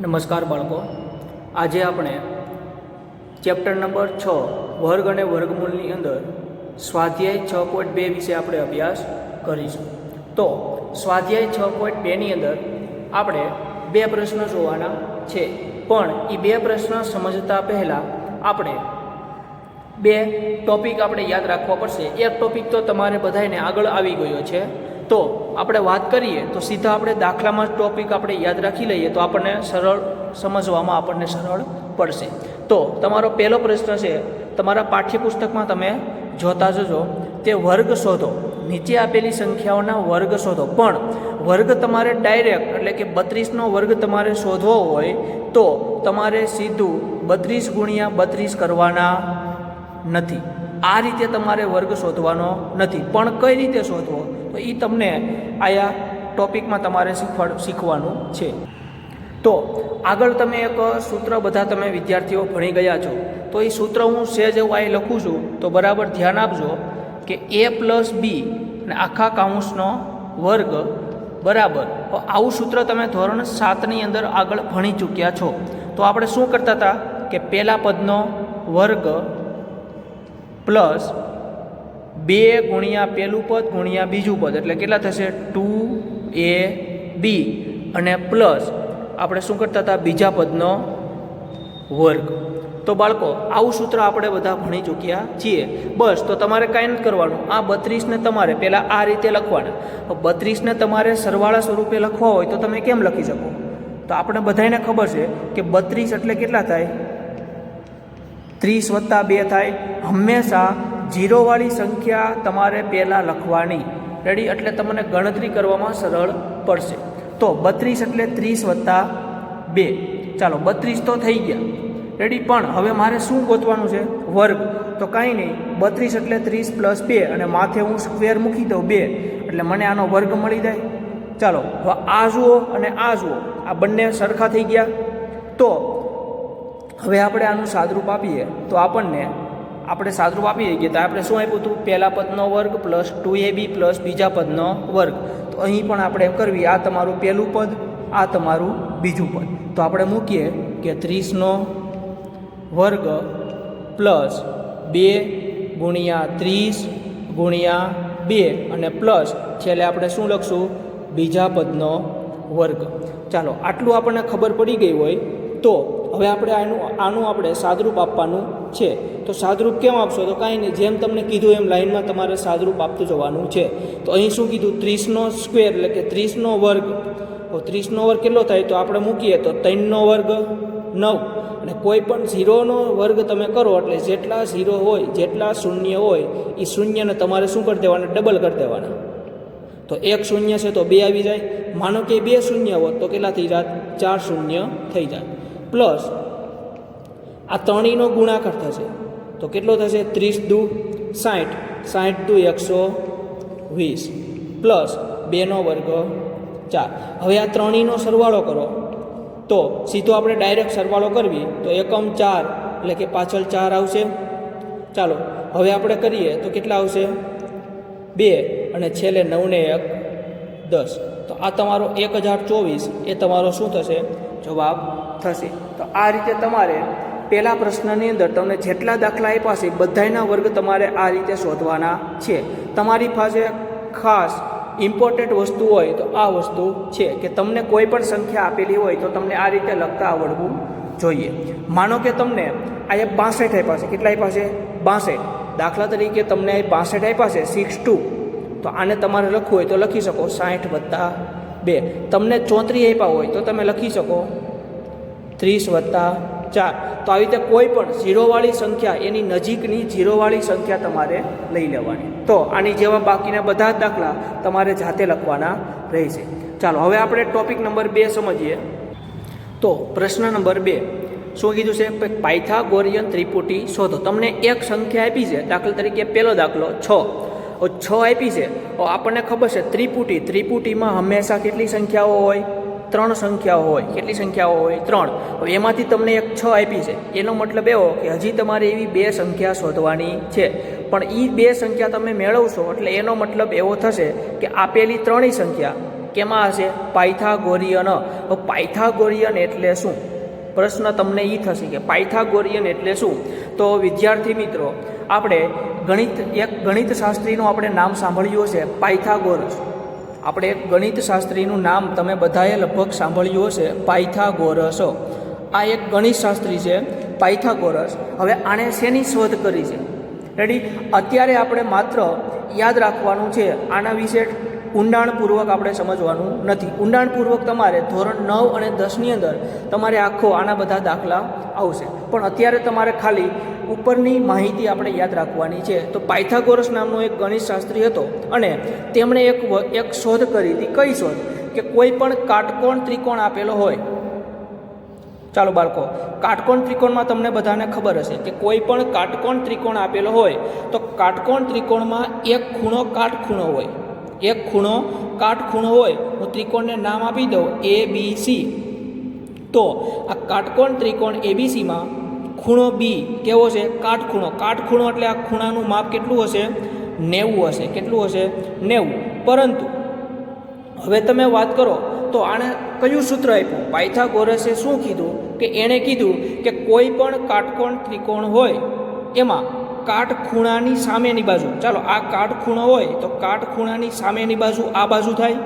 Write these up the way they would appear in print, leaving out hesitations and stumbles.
નમસ્કાર બાળકો, આજે આપણે ચેપ્ટર નંબર 6 વર્ગ અને વર્ગમૂળની અંદર સ્વાધ્યાય 6.2 વિશે આપણે અભ્યાસ કરીશું. તો સ્વાધ્યાય 6.2ની અંદર આપણે બે પ્રશ્નો જોવાના છે, પણ એ બે પ્રશ્ન સમજતા પહેલાં આપણે બે ટોપિક આપણે યાદ રાખવા પડશે. એક ટોપિક તો તમારે બધાને આગળ આવી ગયો છે, તો આપણે વાત કરીએ તો સીધા આપણે દાખલામાં જ ટોપિક આપણે યાદ રાખી લઈએ તો આપણને સરળ સમજવામાં આપણને સરળ પડશે. તો તમારો પહેલો પ્રશ્ન છે, તમારા પાઠ્યપુસ્તકમાં તમે જોતા જજો, તે વર્ગ શોધો. નીચે આપેલી સંખ્યાઓના વર્ગ શોધો. પણ વર્ગ તમારે ડાયરેક્ટ એટલે કે 32નો વર્ગ તમારે શોધવો હોય તો તમારે સીધું 32 ગુણ્યા 32 કરવાના નથી. આ રીતે તમારે વર્ગ શોધવાનો નથી. પણ કઈ રીતે શોધવો તો એ તમને આયા ટોપિકમાં તમારે શીખવાનું છે. તો આગળ તમે એક સૂત્ર બધા તમે વિદ્યાર્થીઓ ભણી ગયા છો, તો એ સૂત્ર હું સહેજ એવું અહીં લખું છું, તો બરાબર ધ્યાન આપજો કે a+b અને આખા કાઉન્સનો વર્ગ બરાબર. આવું સૂત્ર તમે ધોરણ 7ની અંદર આગળ ભણી ચૂક્યા છો. તો આપણે શું કરતા હતા કે પહેલા પદનો વર્ગ પ્લસ 2 ગુણ્યા પહેલું પદ ગુણ્યા બીજું પદ એટલે કેટલા થશે 2ab અને પ્લસ આપણે શું કરતા હતા બીજા પદનો વર્ગ. તો બાળકો આવું સૂત્ર આપણે બધા ભણી ચૂક્યા છીએ. બસ તો તમારે કાંઈ નથી કરવાનું. આ 32ને તમારે પહેલાં આ રીતે લખવાના. 32ને તમારે સરવાળા સ્વરૂપે લખવા હોય તો તમે કેમ લખી શકો? તો આપણે બધાને ખબર છે કે 32 એટલે કેટલા થાય? 30 + 2 થાય. હંમેશા જીરોવાળી સંખ્યા તમારે પહેલાં લખવાની. રેડી? એટલે તમને ગણતરી કરવામાં સરળ પડશે. તો 32 એટલે 30 + 2. ચાલો 32 તો થઈ ગયા. રેડી? પણ હવે મારે શું ગોતવાનું છે? વર્ગ. તો કાંઈ નહીં, 32 એટલે 30 + 2 અને માથે હું સ્ક્વેર મૂકી દઉં 2 એટલે મને આનો વર્ગ મળી જાય. ચાલો હવે આ જુઓ અને આ જુઓ, આ બંને સરખા થઈ ગયા. તો હવે આપણે આનું સાદરૂપ આપીએ તો આપણે સાદરૂપ આપી દઈએ તો આપણે શું આપ્યું હતું? પહેલા પદનો વર્ગ પ્લસ 2ab પ્લસ બીજા પદનો વર્ગ. તો અહીં પણ આપણે એમ કરવી, આ તમારું પહેલું પદ, આ તમારું બીજું પદ. તો આપણે મૂકીએ કે 30નો વર્ગ પ્લસ 2 ગુણ્યા 30 ગુણ્યા 2 અને પ્લસ છેલ્લે આપણે શું લખશું? બીજા પદનો વર્ગ. ચાલો આટલું આપણને ખબર પડી ગઈ હોય તો હવે આપણે આનું આપણે સાદરૂપ આપવાનું છે. તો સાદરૂપ કેમ આપશો? તો કાંઈ નહીં, જેમ તમને કીધું એમ લાઈનમાં તમારે સાદરૂપ આપતું જવાનું છે. તો અહીં શું કીધું? 30નો સ્ક્વેર એટલે કે 30નો વર્ગ. તો 30નો વર્ગ કેટલો થાય? તો આપણે મૂકીએ તો 3નો વર્ગ 9. અને કોઈ પણ 0નો વર્ગ તમે કરો એટલે જેટલા 0 હોય, જેટલા શૂન્ય હોય એ શૂન્યને તમારે શું કરી દેવાના? ડબલ કરી દેવાના. તો 1 શૂન્ય છે તો 2 આવી જાય. માનો કે 2 શૂન્ય હોત તો કેટલા થઈ જાય? 4 શૂન્ય થઈ જાય. પ્લસ આ ત્રણેયનો ગુણાકાર થશે તો કેટલો થશે? 30 દુ 60, 60 દુ 120 પ્લસ 2નો વર્ગ 4. હવે આ ત્રણેયનો સરવાળો કરો તો સીધો આપણે ડાયરેક્ટ સરવાળો કરવી તો એકમ 4 એટલે કે પાછળ 4 આવશે. ચાલો હવે આપણે કરીએ તો કેટલા આવશે? 2 અને છેલ્લે 9 ને 1 10. તો આ તમારો 1024 એ તમારો શું થશે? જવાબ થશે. તો આ રીતે તમારે પહેલા પ્રશ્નની અંદર તમને જેટલા દાખલા આપ્યા છે બધાના વર્ગ તમારે આ રીતે શોધવાના છે. તમારી પાસે ખાસ ઇમ્પોર્ટન્ટ વસ્તુ હોય તો આ વસ્તુ છે કે તમને કોઈ પણ સંખ્યા આપેલી હોય તો તમને આ રીતે લખતા આવડવું જોઈએ. માનો કે તમને અહીંયા 62 આપ્યા છે. કેટલા આપ્યા છે? 62. દાખલા તરીકે તમને 62 આપ્યા છે 62. તો આને તમારે લખવું હોય તો લખી શકો 60 + 2. તમને 34 આપ્યા હોય તો તમે લખી શકો 30 + 4. તો આવી રીતે કોઈ પણ ઝીરોવાળી સંખ્યા એની નજીકની ઝીરોવાળી સંખ્યા તમારે લઈ લેવાની. તો આની જેવા બાકીના બધા જ દાખલા તમારે જાતે લખવાના રહેશે. ચાલો હવે આપણે ટોપિક નંબર 2 સમજીએ. તો પ્રશ્ન નંબર 2 શું કીધું છે? પાયથાગોરિયન ત્રિપુટી શોધો. તમને એક સંખ્યા આપી છે, દાખલા તરીકે પહેલો દાખલો 6 આપી છે. આપણને ખબર છે ત્રિપુટીમાં હંમેશા કેટલી સંખ્યાઓ હોય? 3 સંખ્યાઓ હોય. કેટલી સંખ્યાઓ હોય? 3. હવે એમાંથી તમને એક 6 આપી છે, એનો મતલબ એવો કે હજી તમારે એવી 2 સંખ્યા શોધવાની છે. પણ એ 2 સંખ્યા તમે મેળવશો એટલે એનો મતલબ એવો થશે કે આપેલી 3 સંખ્યા કેમાં હશે? પાયથાગોરિયન. તો પાયથાગોરિયન એટલે શું? પ્રશ્ન તમને એ થશે કે પાયથાગોરિયન એટલે શું? તો વિદ્યાર્થી મિત્રો, આપણે ગણિત શાસ્ત્રીનું આપણે નામ સાંભળ્યું હશે, પાયથાગોરસ. આપણે એક ગણિત શાસ્ત્રીનું નામ તમે બધાએ લગભગ સાંભળ્યું હશે, પાયથાગોરસ. આ એક ગણિત શાસ્ત્રી છે, પાયથાગોરસ. હવે આણે શેની શોધ કરી છે? રેડી? અત્યારે આપણે માત્ર યાદ રાખવાનું છે, આના વિશે ઊંડાણપૂર્વક આપણે સમજવાનું નથી. ઊંડાણપૂર્વક તમારે ધોરણ 9 અને 10ની અંદર તમારે આના બધા દાખલા આવશે, પણ અત્યારે તમારે ખાલી ઉપરની માહિતી આપણે યાદ રાખવાની છે. તો પાયથાગોરસ નામનો એક ગણિત શાસ્ત્રી હતો અને તેમણે એક શોધ કરી હતી. કઈ શોધ? કે કોઈ પણ કાટકોણ ત્રિકોણ આપેલો હોય. ચાલો બાળકો, કાટકોણ ત્રિકોણમાં તમને બધાને ખબર હશે કે કોઈ પણ કાટકોણ ત્રિકોણ આપેલો હોય તો કાટકોણ ત્રિકોણમાં એક ખૂણો કાટખૂણો હોય. એક ખૂણો કાટખૂણો હોય. હું ત્રિકોણને નામ આપી દઉં ABC. તો આ કાટકોણ ત્રિકોણ ABCમાં ખૂણો B કેવો છે? કાટખૂણો. કાટખૂણો એટલે આ ખૂણાનું માપ કેટલું હશે? 90 હશે. કેટલું હશે? 90. પરંતુ હવે તમે વાત કરો તો આને કયું સૂત્ર આપ્યું? પાયથાગોરસે શું કીધું? કે એણે કીધું કે કોઈ પણ કાટકોણ ત્રિકોણ હોય એમાં કાટખૂણાની સામેની બાજુ, ચાલો આ કાટખૂણો હોય તો કાટખૂણાની સામેની બાજુ આ બાજુ થાય,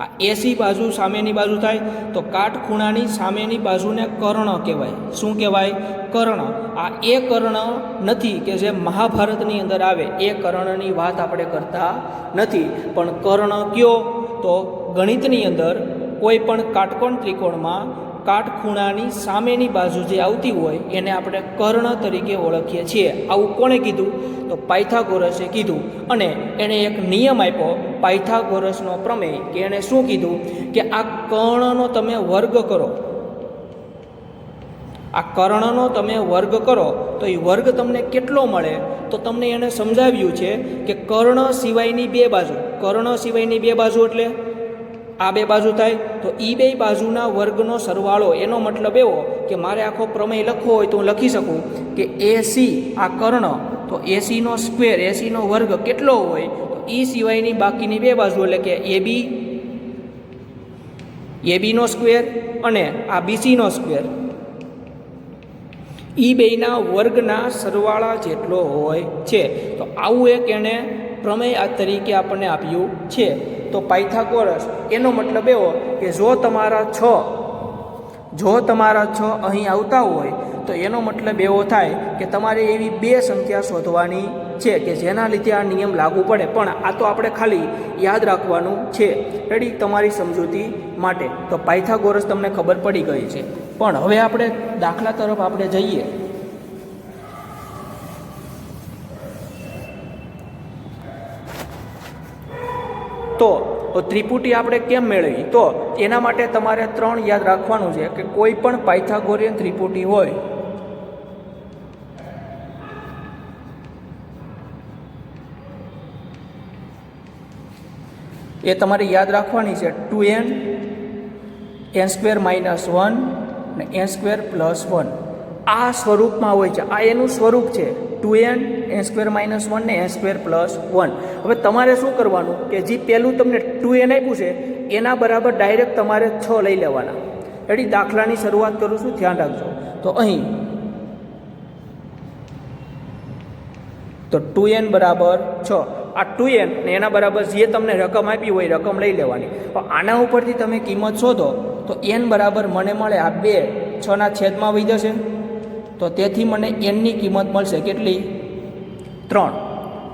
આ AC બાજુ સામેની બાજુ થાય. તો કાટખૂણાની સામેની બાજુને કર્ણ કહેવાય. શું કહેવાય? કર્ણ. આ એ કર્ણ નથી કે જે મહાભારતની અંદર આવે, એ કર્ણની વાત આપણે કરતા નથી. પણ કર્ણ કયો? તો ગણિતની અંદર કોઈ પણ કાટકોણ ત્રિકોણમાં કાટખૂણાની સામેની બાજુ જે આવતી હોય એને આપણે કર્ણ તરીકે ઓળખીએ છીએ. આવું કોણે કીધું? તો પાયથાગોરસે કીધું. અને એણે એક નિયમ આપ્યો, પાયથાગોરસનો પ્રમેય, કે એણે શું કીધું? કે આ કર્ણનો તમે વર્ગ કરો. આ કર્ણનો તમે વર્ગ કરો તો એ વર્ગ તમને કેટલો મળે? તો તમને એને સમજાવ્યું છે કે કર્ણ સિવાયની બે બાજુ. કર્ણ સિવાયની બે બાજુ એટલે આ બે બાજુ થાય તો એ બે બાજુના વર્ગનો સરવાળો. એનો મતલબ એવો કે મારે આખો પ્રમેય લખવો હોય તો હું લખી શકું કે AC, આ કર્ણ, તો ACનો સ્ક્વેર, ACનો વર્ગ કેટલો હોય? તો એ સિવાયની બાકીની બે બાજુ એટલે કે ABનો સ્ક્વેર અને આ BCનો સ્ક્વેર, એ બેના વર્ગના સરવાળા જેટલો હોય છે. તો આવું એક એણે પ્રમેય આ તરીકે આપણને આપ્યું છે. તો પાયથાગોરસ, એનો મતલબ એવો કે જો તમારા 6 અહીં આવતા હોય તો એનો મતલબ એવો થાય કે તમારે એવી બે સંખ્યા શોધવાની છે કે જેના લીધે આ નિયમ લાગુ પડે. પણ આ તો આપણે ખાલી યાદ રાખવાનું છે. રેડી? તમારી સમજૂતી માટે. તો પાયથાગોરસ તમને ખબર પડી ગઈ છે. પણ હવે આપણે દાખલા તરફ આપણે જઈએ. તો ત્રિપુટી આપણે કેમ મેળવી? તો એના માટે તમારે 3 યાદ રાખવાનું છે કે કોઈ પણ પાયથાગોરિયન ત્રિપુટી હોય એ તમારે યાદ રાખવાની છે. 2n n² - 1 અને n² + 1 આ સ્વરૂપમાં હોય છે. આ એનું સ્વરૂપ છે, 2n n² - 1 ને n² + 1. હવે તમારે શું કરવાનું કે જે પહેલું તમને 2n આપ્યું છે એના બરાબર ડાયરેક્ટ તમારે 6 લઈ લેવાના. રેડી? દાખલાની શરૂઆત કરું છું, ધ્યાન રાખજો. તો અહીં તો 2n બરાબર 6. આ 2n ને એના બરાબર જે તમને રકમ આપી હોય રકમ લઈ લેવાની. તો આના ઉપરથી તમે કિંમત શોધો તો n બરાબર મને મળે આ 2 6ના છેદમાં વહી જશે. તો તેથી મને nની કિંમત મળશે કેટલી? 3.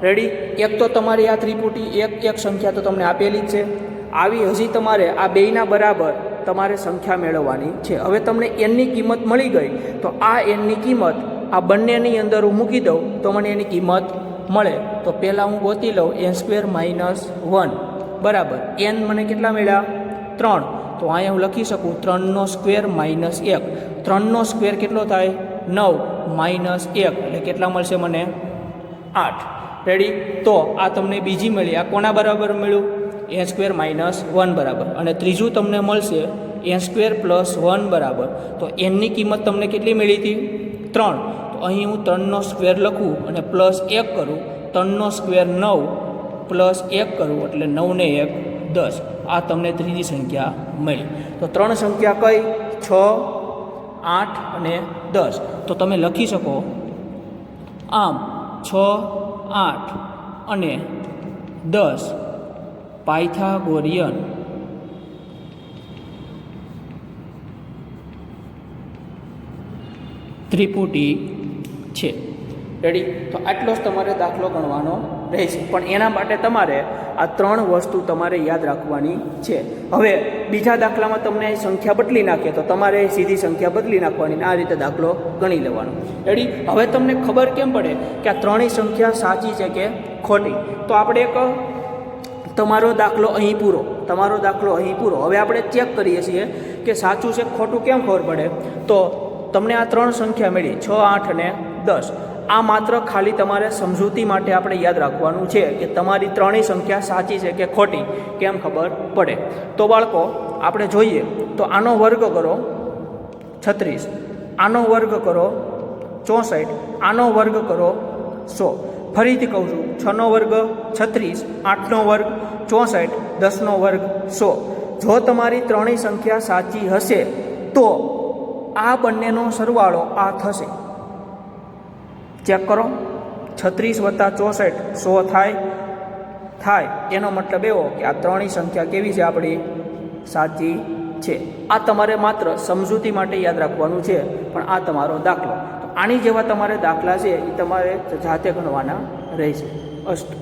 રેડી? એક તો તમારી આ ત્રિપુટી એક સંખ્યા તો તમને આપેલી જ છે. આવી હજી તમારે આ બેયના બરાબર તમારે સંખ્યા મેળવવાની છે. હવે તમને nની કિંમત મળી ગઈ તો આ nની કિંમત આ બંનેની અંદર હું મૂકી દઉં તો મને એની કિંમત મળે. તો પહેલાં હું ગોતી લઉં n² - 1 બરાબર n મને કેટલા મળ્યા? 3. તો અહીંયા હું લખી શકું 3નો સ્ક્વેર - 1. 3નો સ્ક્વેર કેટલો થાય? 9 - 1 એટલે કેટલા મળશે મને? 8. રેડી? તો આ તમને બીજી મળી. આ કોના બરાબર મળ્યું? n² - 1 બરાબર. અને ત્રીજું તમને મળશે n² + 1 બરાબર. તો nની કિંમત તમને કેટલી મળી હતી? 3. તો અહીં હું 3નો સ્ક્વેર લખું અને +1 કરું. 3નો સ્ક્વેર 9 + 1 કરું એટલે 9 ને 1 10 આ તમને ત્રીજી સંખ્યા મળી. તો 3 સંખ્યા કઈ? 6, 8 અને 10. તો તમે લખી શકો આમ 6, 8 અને 10 પાયથાગોરિયન ત્રિપુટી છે. રેડી? તો આટલો જ તમારે દાખલો ગણવાનો રહેશે. પણ એના માટે તમારે આ 3 વસ્તુ તમારે યાદ રાખવાની છે. હવે બીજા દાખલામાં તમને સંખ્યા બદલી નાખે તો તમારે સીધી સંખ્યા બદલી નાખવાની, આ રીતે દાખલો ગણી લેવાનો. રેડી? હવે તમને ખબર કેમ પડે કે આ 3 સંખ્યા સાચી છે કે ખોટી? તો આપણે એક તમારો દાખલો અહીં પૂરો, તમારો દાખલો અહીં પૂરો. હવે આપણે ચેક કરીએ છીએ કે સાચું છે ખોટું. કેમ ખબર પડે? તો તમને આ 3 સંખ્યા મળી 6, 8 અને 10. આ માત્ર ખાલી તમારે સમજૂતી માટે આપણે યાદ રાખવાનું છે કે તમારી 3 સંખ્યા સાચી છે કે ખોટી. કેમ ખબર પડે? તો બાળકો આપણે જોઈએ તો આનો વર્ગ કરો 36, આનો વર્ગ કરો 64, આનો વર્ગ કરો 100. ફરીથી કહું છું, 6નો વર્ગ 36, 8નો વર્ગ 64, 10નો વર્ગ 100. જો તમારી 3 સંખ્યા સાચી હશે તો આ બંનેનો સરવાળો આ થશે. ચેક કરો, 36 + 64 100 થાય. એનો મતલબ એવો કે આ 3 સંખ્યા કેવી છે? આપણી સાચી છે. આ તમારે માત્ર સમજૂતી માટે યાદ રાખવાનું છે. પણ આ તમારો દાખલો. તો આની જેવા તમારે દાખલા છે એ તમારે જાતે ગણવાના રહેશે. અસ્તુ.